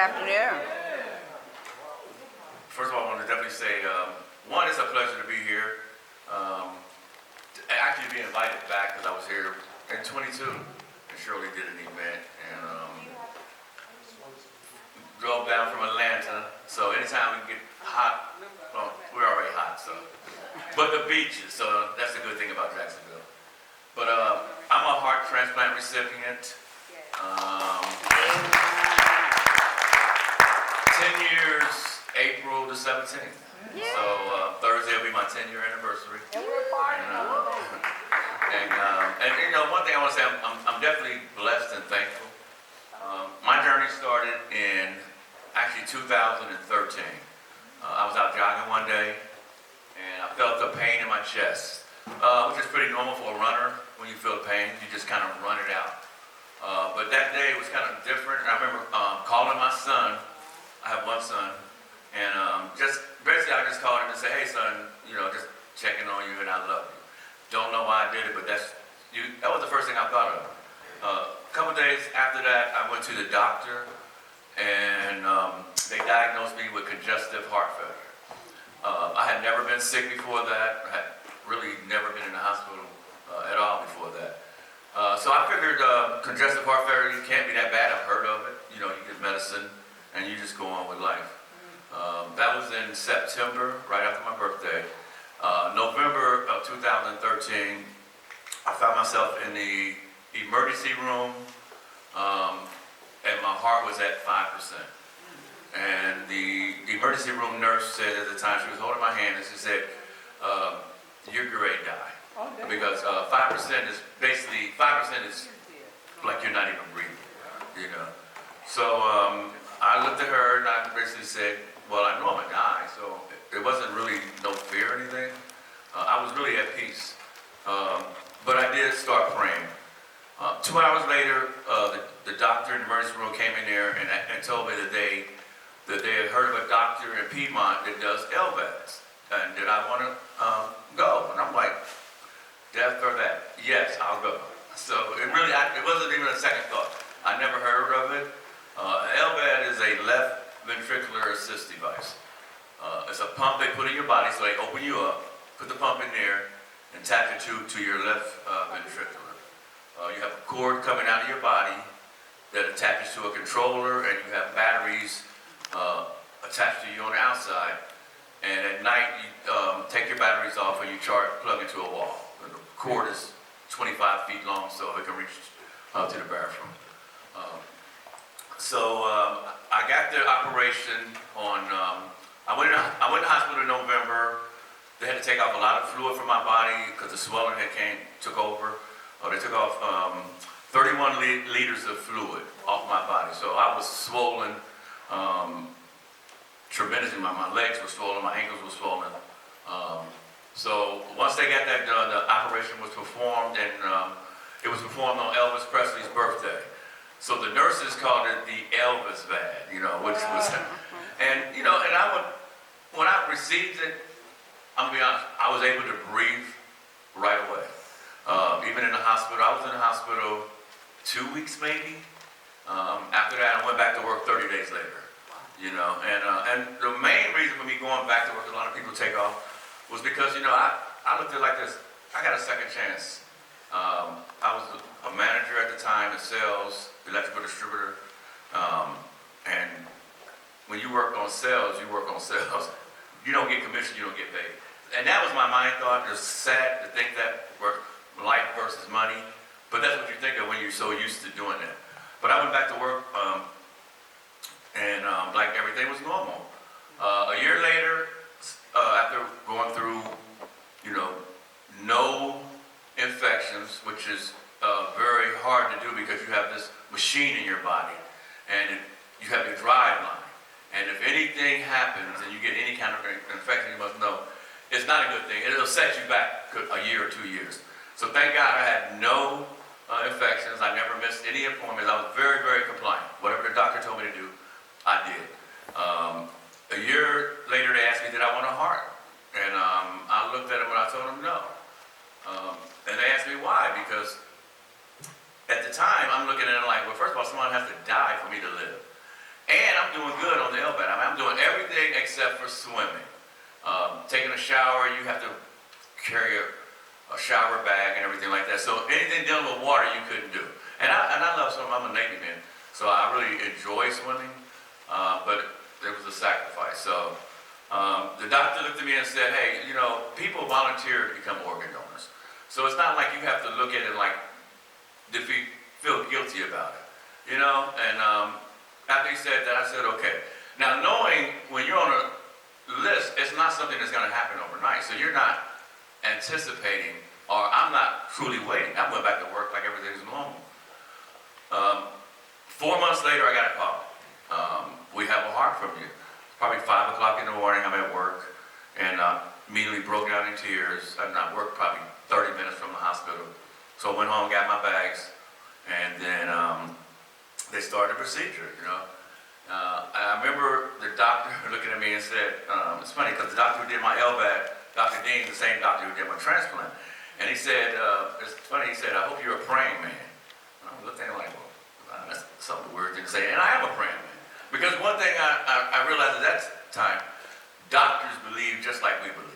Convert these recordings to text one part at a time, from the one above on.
afternoon. First of all, I want to definitely say, one, it's a pleasure to be here. To actually be invited back because I was here in 22 and Shirley did an event and drove down from Atlanta. So anytime we get hot, well, we're already hot, so. But the beaches, so that's the good thing about Jacksonville. But I'm a heart transplant recipient. 10 years, April the 17th. Yeah. So Thursday will be my 10-year anniversary. And we're partying. And you know, one thing I want to say, I'm definitely blessed and thankful. My journey started in actually 2013. I was out jogging one day, and I felt the pain in my chest, which is pretty normal for a runner. When you feel pain, you just kind of run it out. But that day was kind of different. I remember calling my son. I have one son, and just basically I just called him and said, "Hey son, you know, just checking on you, and I love you." Don't know why I did it, but that was the first thing I thought of. A couple days after that, I went to the doctor, and they diagnosed me with congestive heart failure. I had never been sick before that. I had really never been in the hospital at all before that. So I figured congestive heart failure can't be that bad. I've heard of it. You know, you get medicine and you just go on with life. That was in September, right after my birthday. November of 2013, I found myself in the emergency room, and my heart was at 5%. And the emergency room nurse said at the time, she was holding my hand, and she said, "You're great, die." Because 5% is basically, 5% is like you're not even breathing, you know. So I looked at her and I basically said, well, I know I'm gonna die, so there wasn't really no fear or anything. I was really at peace. But I did start praying. 2 hours later, the doctor in the emergency room came in there and told me that they had heard of a doctor in Piedmont that does LVADs, and did I want to go? And I'm like, death or that? Yes, I'll go. So it wasn't even a second thought. I never heard of it. LVAD is a left ventricular assist device. It's a pump they put in your body, so they open you up, put the pump in there, and attach it to your left ventricular. You have a cord coming out of your body that attaches to a controller, and you have batteries attached to you on the outside. And at night, you take your batteries off and you plug into a wall. The cord is 25 feet long, so it can reach to the bathroom. So I got the operation on. I went in the hospital in November. They had to take off a lot of fluid from my body because the swelling took over. They took off 31 liters of fluid off my body. So I was swollen tremendously. My legs were swollen, my ankles were swollen. So once they got that done, the operation was performed, and it was performed on Elvis Presley's birthday. So the nurses called it the Elvis VAD, you know, which was, and you know, and when I received it, I'm gonna be honest, I was able to breathe right away. Even in the hospital, I was in the hospital 2 weeks maybe. After that, I went back to work 30 days later. You know, and the main reason for me going back to work, a lot of people take off, was because, you know, I looked at it like this. I got a second chance. I was a manager at the time in sales, electrical distributor, and when you work on sales, you work on sales. You don't get commission, you don't get paid. And that was my mind thought. It's sad to think that life versus money, but that's what you think of when you're so used to doing that. But I went back to work, and like everything was normal. A year later, after going through, you know, no infections, which is very hard to do because you have this machine in your body, and you have your drive line. And if anything happens and you get any kind of infection, you must know it's not a good thing. It'll set you back a year or 2 years. So thank God I had no infections. I never missed any appointments. I was very, very compliant. Whatever the doctor told me to do, I did. A year later, they asked me, did I want a heart? And I looked at them and I told them no. And they asked me why, because at the time, I'm looking at it like, well, first of all, someone has to die for me to live. And I'm doing good on the LVAD. I mean, I'm doing everything except for swimming. Taking a shower, you have to carry a shower bag and everything like that. So anything dealing with water, you couldn't do. And I love swimming. I'm a Navy man, so I really enjoy swimming. But there was a sacrifice. So the doctor looked at me and said, hey, you know, people volunteer to become organ donors. So it's not like you have to look at it like feel guilty about it, you know? And after he said that, I said, okay. Now, knowing when you're on a list, it's not something that's going to happen overnight. So you're not anticipating, or I'm not truly waiting. I went back to work like everything's normal. 4 months later, I got a call. We have a heart from you. Probably 5 o'clock in the morning, I'm at work, and immediately broke down in tears. I worked probably 30 minutes from the hospital. So I went home, got my bags, and then they started the procedure, you know. I remember the doctor looking at me and said, it's funny because the doctor who did my LVAD, Dr. Dean, the same doctor who did my transplant, and he said, it's funny, he said, I hope you're a praying man. And I looked at him like, well, that's something weird to say, and I am a praying man. Because one thing I realized at that time, doctors believe just like we believe.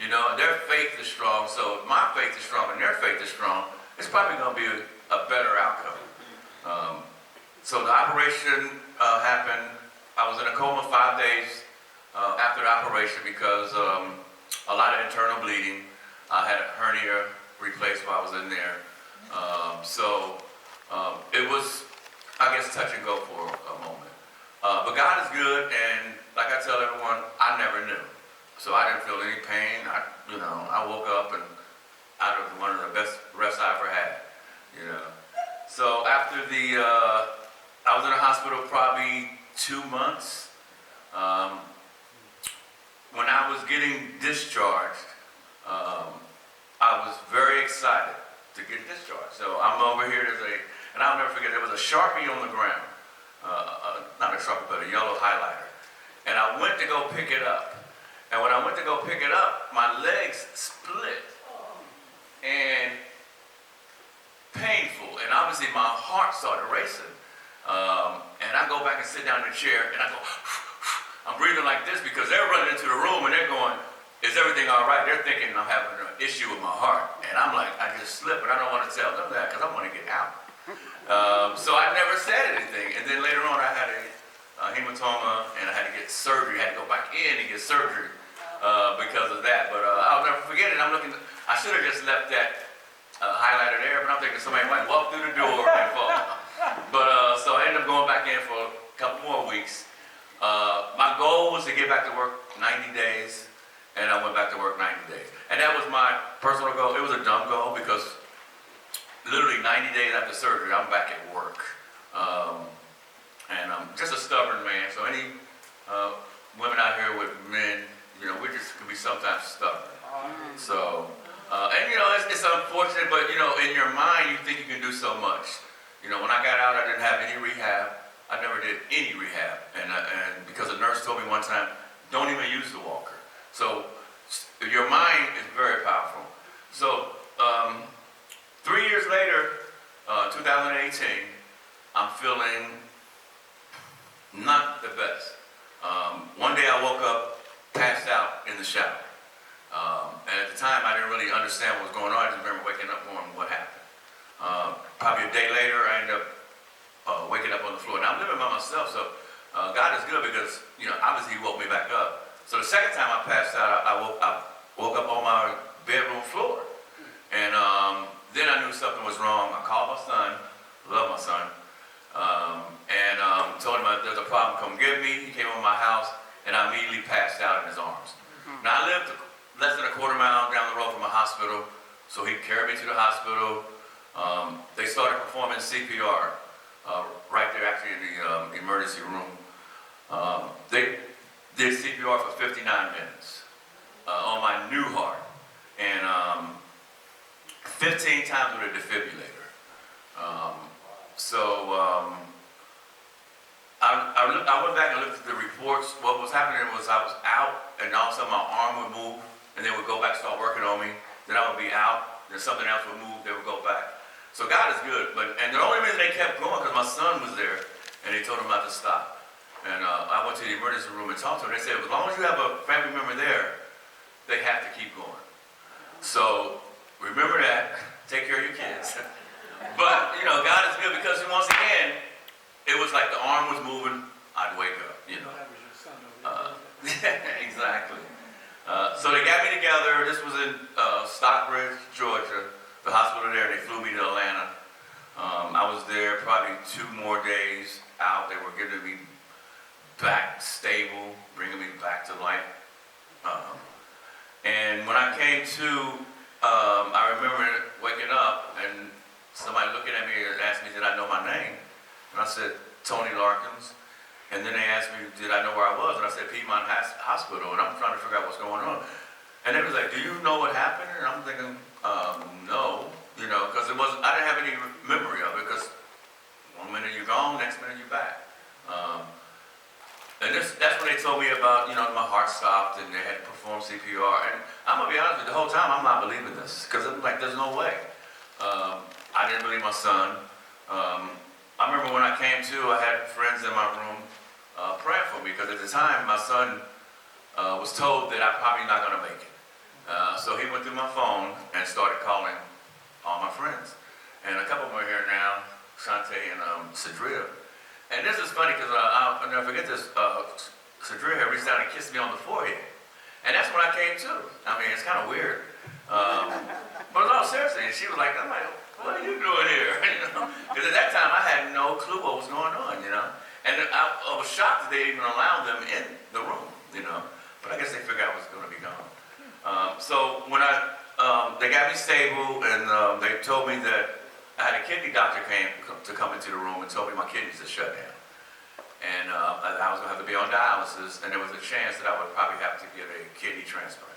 You know, their faith is strong, so if my faith is strong and their faith is strong, it's probably going to be a better outcome. So the operation happened. I was in a coma 5 days after the operation because a lot of internal bleeding. I had a hernia replaced while I was in there. It was, I guess, touch and go for a moment. But God is good, and like I tell everyone, I never knew. So I didn't feel any pain. I woke up and out of one of the best rests I ever had, you know. So after I was in the hospital probably 2 months. When I was getting discharged, I was very excited to get discharged. So I'm over here, and I'll never forget, there was a Sharpie on the ground. Not a Sharpie, but a yellow highlighter. And I went to go pick it up. And when I went to go pick it up, my legs split. And painful. And obviously my heart started racing. And I go back and sit down in the chair, and I go, I'm breathing like this because they're running into the room and they're going, is everything all right? They're thinking I'm having an issue with my heart. And I'm like, I just slipped, but I don't want to tell them that because I want to get out. So I never said anything. And then later on, I had a hematoma, and I had to get surgery. I had to go back in and get surgery because of that. But I'll never forget it. I should have just left that highlighter there, but I'm thinking somebody might walk through the door and fall. But so I ended up going back in for a couple more weeks. My goal was to get back to work 90 days, and I went back to work 90 days. And that was my personal goal. It was a dumb goal because literally 90 days after surgery, I'm back at work. And I'm just a stubborn man. So any women out here with men, you know, we just can be sometimes stubborn. So, and you know, it's unfortunate, but you know, in your mind, you think you can do so much. You know, when I got out, I didn't have any rehab. I never did any rehab. And because a nurse told me one time, don't even use the walker. So your mind is very powerful. So 3 years later, 2018, I'm feeling not the best. One day I woke up, passed out in the shower. And at the time, I didn't really understand what was going on. I just remember waking up going, what happened? Probably a day later, I ended up waking up on the floor. Now, I'm living by myself, so God is good because, you know, obviously He woke me back up. So the second time I passed out, I woke up on my bedroom floor. And then I knew something was wrong. I called my son, love my son, and told him there's a problem, come get me. He came over my house, and I immediately passed out in his arms. Now, I lived less than a quarter mile down the road from a hospital, so he carried me to the hospital. They started performing CPR right there, actually, in the emergency room. They did CPR for 59 minutes on my new heart, and 15 times with a defibrillator. I went back and looked at the reports. What was happening was I was out, and all of a sudden my arm would move, and they would go back and start working on me. Then I would be out, then something else would move, they would go back. So God is good, and the only reason they kept going because my son was there, and he told him not to stop. And I went to the emergency room and talked to them. They said, as long as you have a family member there, they have to keep going. So remember that. Take care of your kids. But, God is good because once again, it was like the arm was moving, I'd wake up, That was your son over Exactly. So they got me together. This was in Stockbridge, Georgia, the hospital there. They flew me to Atlanta. I was there probably 2 more days out. They were getting me back stable, bringing me back to life. And when I came to, I remember waking up and somebody looking at me and asked me, did I know my name? And I said, Tony Larkins. And then they asked me, did I know where I was? And I said, Piedmont Hospital. And I'm trying to figure out what's going on. And they was like, do you know what happened? And I'm thinking, no, because I didn't have any memory of it, because one minute you're gone, next minute you're back. And that's when they told me about, my heart stopped and they had to perform CPR. And I'm going to be honest with you, the whole time I'm not believing this, because I'm like, there's no way. I didn't believe my son. I remember when I came to, I had friends in my room praying for me, because at the time my son was told that I'm probably not going to make it. So he went through my phone and started calling all my friends. And a couple of them are here now, Shante and Cedria. And this is funny because I'll never forget this. Cedria had reached out and kissed me on the forehead. And that's when I came to. I mean, it's kind of weird. But in all seriousness, she was like, I'm like, what are you doing here? Because at that time I had no clue what was going on, And I was shocked that they even allowed them in the room, But I guess they figured I was going to be gone. So when they got me stable, and they told me that I had a kidney doctor come into the room and told me my kidneys had shut down. And I was going to have to be on dialysis, and there was a chance that I would probably have to get a kidney transplant.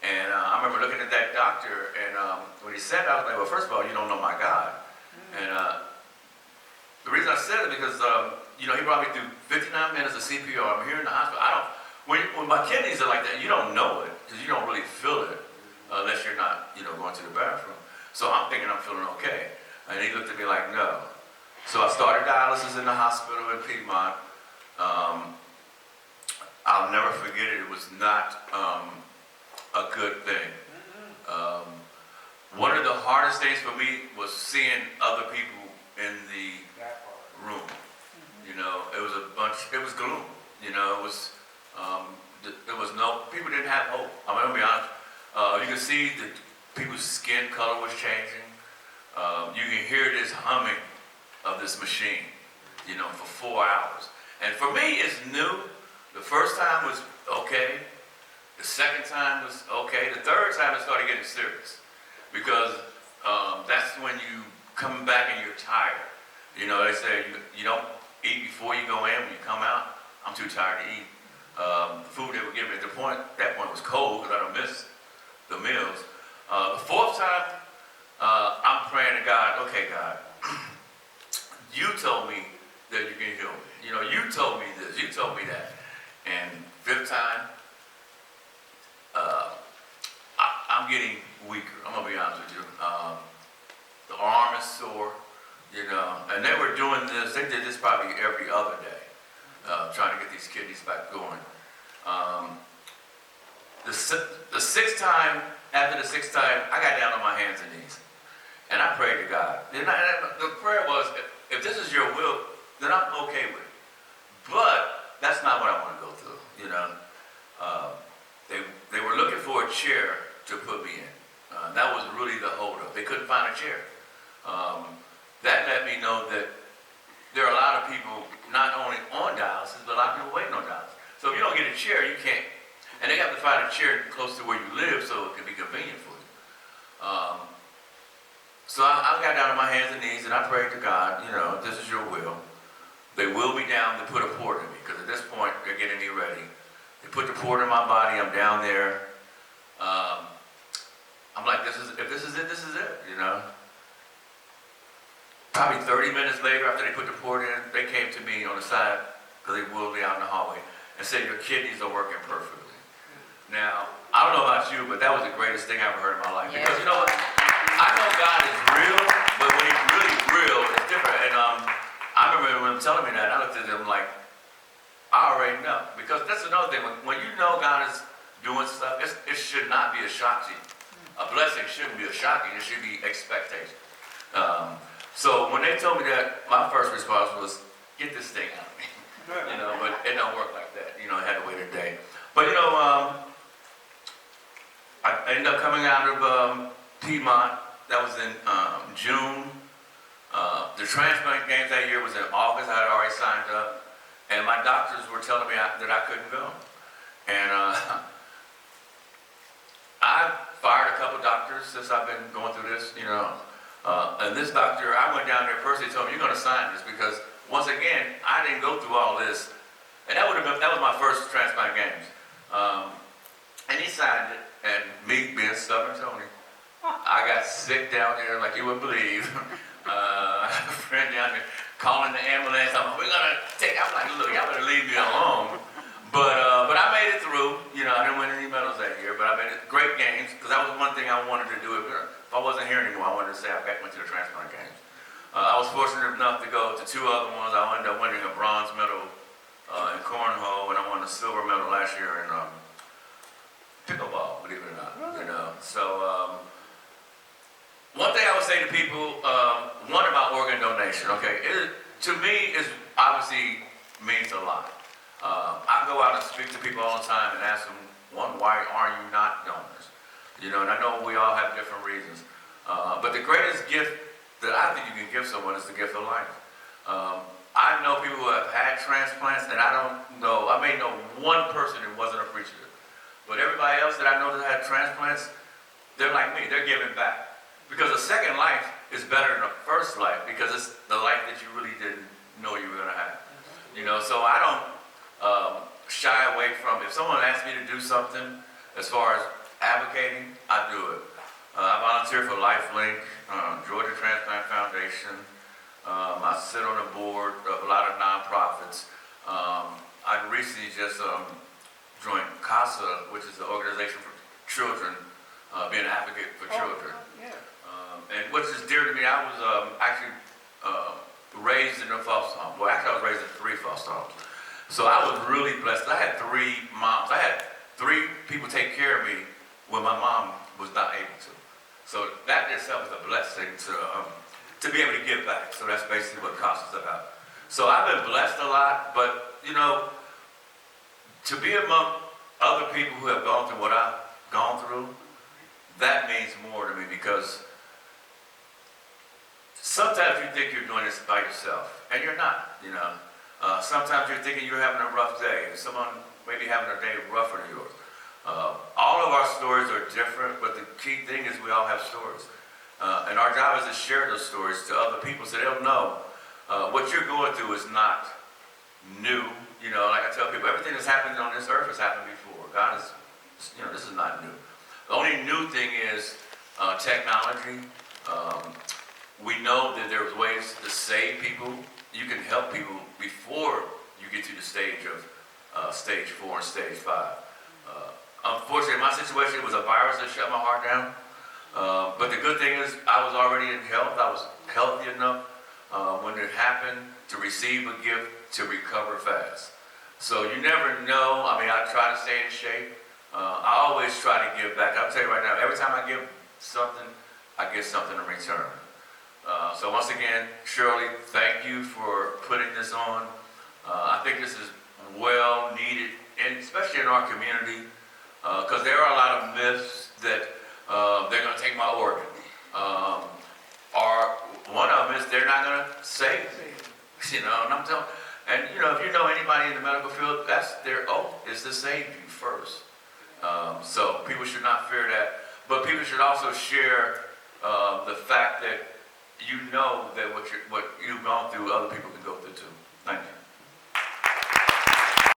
And I remember looking at that doctor, and when he said that, I was like, well, first of all, you don't know my God. And the reason I said it because, he brought me through 59 minutes of CPR. I'm here in the hospital. When my kidneys are like that, you don't know it, because you don't really feel it unless you're not, going to the bathroom. So I'm thinking I'm feeling okay. And he looked at me like, no. So I started dialysis in the hospital in Piedmont. I'll never forget it. It was not a good thing. One of the hardest things for me was seeing other people in the room. It was it was gloom. It was people didn't have hope. I'm going to be honest. You can see that people's skin color was changing. You can hear this humming of this machine, for 4 hours. And for me, it's new. The first time was okay. The second time was okay. The third time it started getting serious, because that's when you come back and you're tired. They say you don't eat before you go in. When you come out, I'm too tired to eat. The food they were giving me at that point was cold, because I don't miss the meals. The fourth time, I'm praying to God, okay, God, you told me that you can heal me. You told me this, you told me that. And fifth time, I'm getting weaker. I'm going to be honest with you. The arm is sore, and they were doing this, they did this probably every other day, trying to get these kidneys back going. The sixth time, after the sixth time, I got down on my hands and knees. And I prayed to God. And the prayer was, if this is your will, then I'm okay with it. But that's not what I want to go through, They were looking for a chair to put me in. That was really the holdup. They couldn't find a chair. That let me know that there are a lot of people not only on dialysis, but a lot of people waiting on dialysis. So if you don't get a chair, you can't. And they have to find a chair close to where you live so it can be convenient for you. So I got down on my hands and knees and I prayed to God, if this is your will. They will be down to put a port in me, because at this point they're getting me ready. They put the port in my body, I'm down there. I'm like, if this is it, this is it, Probably 30 minutes later, after they put the port in, they came to me on the side, because they wheeled me out in the hallway, and said, your kidneys are working perfectly. Now, I don't know about you, but that was the greatest thing I ever heard in my life. Yeah. Because you know what? I know God is real, but when He's really real, it's different. And I remember when Him telling me that, I looked at Him like, I already know. Because that's another thing. When you know God is doing stuff, it should not be a shock to you. A blessing shouldn't be a shocking. It should be expectation. So when they told me that, my first response was, get this thing out of me. But it don't work like that. I had to wait a day. But I ended up coming out of Piedmont. That was in June. The transplant games that year was in August. I had already signed up. And my doctors were telling me that I couldn't go. And I fired a couple doctors since I've been going through this, and this doctor, I went down there first, he told me, you're going to sign this, because once again, I didn't go through all this. And that was my first transplant games. And he signed it, and me being stubborn Tony, I got sick down there like you wouldn't believe. I have a friend down there calling the ambulance. I'm like, look, y'all better leave me alone. But I made it through. I didn't win any medals that year, but I made it great games, because that was one thing I wanted to do. If I wasn't here anymore, I wanted to say I went to the transplant games. I was fortunate enough to go to 2 other ones. I ended up winning a bronze medal in cornhole, and I won a silver medal last year in pickleball, believe it or not. So one thing I would say to people, one about organ donation, okay, to me is obviously means a lot. I go out and speak to people all the time and ask them, one, why are you not donors? And I know we all have different reasons. But the greatest gift that I think you can give someone is the gift of life. I know people who have had transplants, and I may know one person who wasn't appreciative. But everybody else that I know that had transplants, they're like me, they're giving back. Because a second life is better than a first life, because it's the life that you really didn't know you were going to have. So I don't shy away from, if someone asks me to do something as far as advocating, I do it. I volunteer for LifeLink, Georgia Transplant Foundation. I sit on the board of a lot of nonprofits. I recently just joined CASA, which is the organization for children, being an advocate for children. And which is dear to me, I was actually raised in a foster home. Well, actually I was raised in 3 foster homes. So I was really blessed. I had 3 moms. I had 3 people take care of me when my mom was not able to. So that itself is a blessing to be able to give back. So that's basically what CASA is about. So I've been blessed a lot, but to be among other people who have gone through what I've gone through, that means more to me, because sometimes you think you're doing this by yourself, and you're not, sometimes you're thinking you're having a rough day, and someone may be having a day rougher than yours. All of our stories are different, but the key thing is we all have stories. And our job is to share those stories to other people so they'll know what you're going through is not new. Like I tell people, everything that's happened on this earth has happened before. God is, this is not new. The only new thing is technology. We know that there's ways to save people. You can help people before you get to the stage of stage 4 and stage 5. Unfortunately, in my situation, it was a virus that shut my heart down. But the good thing is I was already in health. I was healthy enough when it happened to receive a gift to recover fast. So you never know. I try to stay in shape. I always try to give back. I'll tell you right now, every time I give something, I get something in return. So once again, Shirley, thank you for putting this on. I think this is well needed, and especially in our community, because there are a lot of myths that they're going to take my organ. Or one of them is they're not going to save me. And I'm telling, and if you know anybody in the medical field, that's their oath, is to save you first. So people should not fear that, but people should also share the fact that that what you've gone through, other people can go through too. Thank you.